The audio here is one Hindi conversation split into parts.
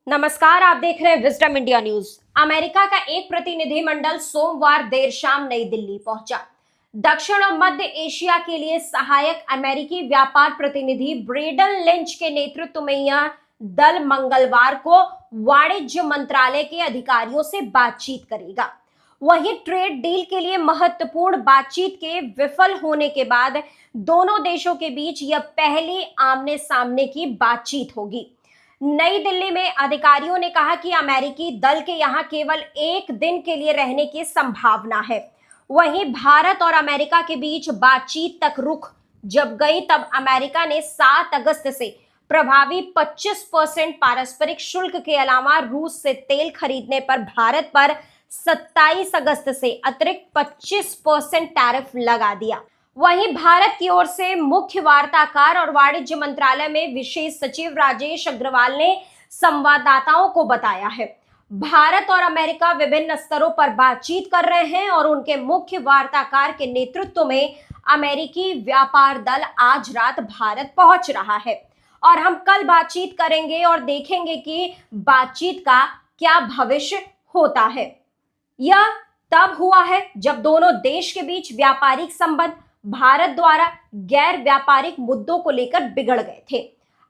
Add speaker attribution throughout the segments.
Speaker 1: नमस्कार, आप देख रहे हैं विजडम इंडिया न्यूज। अमेरिका का एक प्रतिनिधिमंडल सोमवार देर शाम नई दिल्ली पहुंचा। दक्षिण और मध्य एशिया के लिए सहायक अमेरिकी व्यापार प्रतिनिधि ब्रेडन लिंच के नेतृत्व में यह दल मंगलवार को वाणिज्य मंत्रालय के अधिकारियों से बातचीत करेगा। वहीं ट्रेड डील के लिए महत्वपूर्ण बातचीत के विफल होने के बाद दोनों देशों के बीच यह पहली आमने सामने की बातचीत होगी। नई दिल्ली में अधिकारियों ने कहा कि अमेरिकी दल के यहां केवल एक दिन के लिए रहने की संभावना है। वहीं भारत और अमेरिका के बीच बातचीत तक रुक जब गई, तब अमेरिका ने 7 अगस्त से प्रभावी 25% पारस्परिक शुल्क के अलावा रूस से तेल खरीदने पर भारत पर 27 अगस्त से अतिरिक्त 25% टैरिफ लगा दिया। वहीं भारत की ओर से मुख्य वार्ताकार और वाणिज्य मंत्रालय में विशेष सचिव राजेश अग्रवाल ने संवाददाताओं को बताया है, भारत और अमेरिका विभिन्न स्तरों पर बातचीत कर रहे हैं और उनके मुख्य वार्ताकार के नेतृत्व में अमेरिकी व्यापार दल आज रात भारत पहुंच रहा है और हम कल बातचीत करेंगे और देखेंगे कि बातचीत का क्या भविष्य होता है। यह तब हुआ है जब दोनों देश के बीच व्यापारिक संबंध भारत द्वारा गैर व्यापारिक मुद्दों को लेकर बिगड़ गए थे।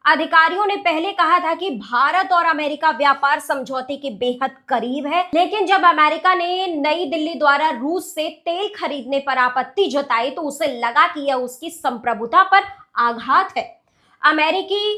Speaker 1: अधिकारियों ने पहले कहा था कि भारत और अमेरिका व्यापार समझौते के बेहद करीब है, लेकिन जब अमेरिका ने नई दिल्ली द्वारा रूस से तेल खरीदने पर आपत्ति जताई तो उसे लगा कि यह उसकी संप्रभुता पर आघात है। अमेरिकी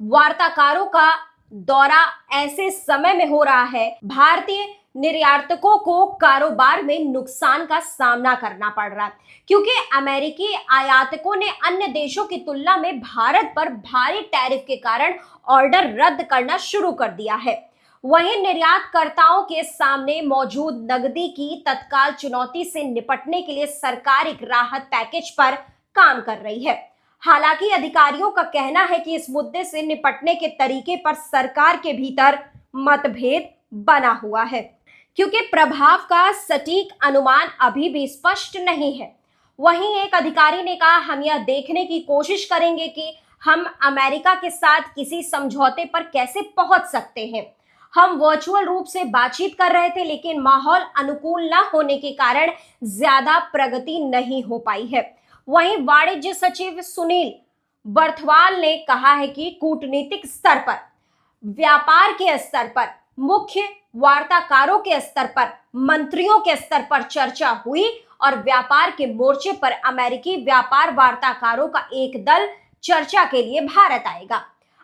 Speaker 1: वार्ताकारों का दौरा ऐसे समय में हो रहा है भारतीय निर्यातकों को कारोबार में नुकसान का सामना करना पड़ रहा है, क्योंकि अमेरिकी आयातकों ने अन्य देशों की तुलना में भारत पर भारी टैरिफ के कारण ऑर्डर रद्द करना शुरू कर दिया है। वहीं निर्यातकर्ताओं के सामने मौजूद नकदी की तत्काल चुनौती से निपटने के लिए सरकार एक राहत पैकेज पर काम कर रही है। हालांकि अधिकारियों का कहना है कि इस मुद्दे से निपटने के तरीके पर सरकार के भीतर मतभेद बना हुआ है, क्योंकि प्रभाव का सटीक अनुमान अभी भी स्पष्ट नहीं है। वहीं एक अधिकारी ने कहा, हम यह देखने की कोशिश करेंगे कि हम अमेरिका के साथ किसी समझौते पर कैसे पहुंच सकते हैं। हम वर्चुअल रूप से बातचीत कर रहे थे, लेकिन माहौल अनुकूल न होने के कारण ज्यादा प्रगति नहीं हो पाई है। वहीं वाणिज्य सचिव सुनील बर्थवाल ने कहा है कि कूटनीतिक स्तर पर, व्यापार के स्तर पर, मुख्य वार्ताकारों के स्तर पर, मंत्रियों के स्तर पर चर्चा हुई और व्यापार के मोर्चे पर अमेरिकी व्यापार वार्ताकारों का एक दल चर्चा के लिए भारत आएगा।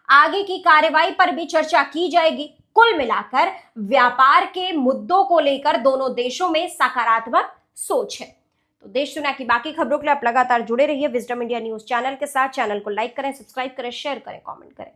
Speaker 1: आगे की कार्रवाई पर भी चर्चा की जाएगी। कुल मिलाकर व्यापार के मुद्दों को लेकर दोनों देशों में सकारात्मक सोच है। तो देश दुनिया की बाकी खबरों के लिए आप लगातार जुड़े रहिए विजडम इंडिया न्यूज चैनल के साथ। चैनल को लाइक करें, सब्सक्राइब करें, शेयर करें, कमेंट करें।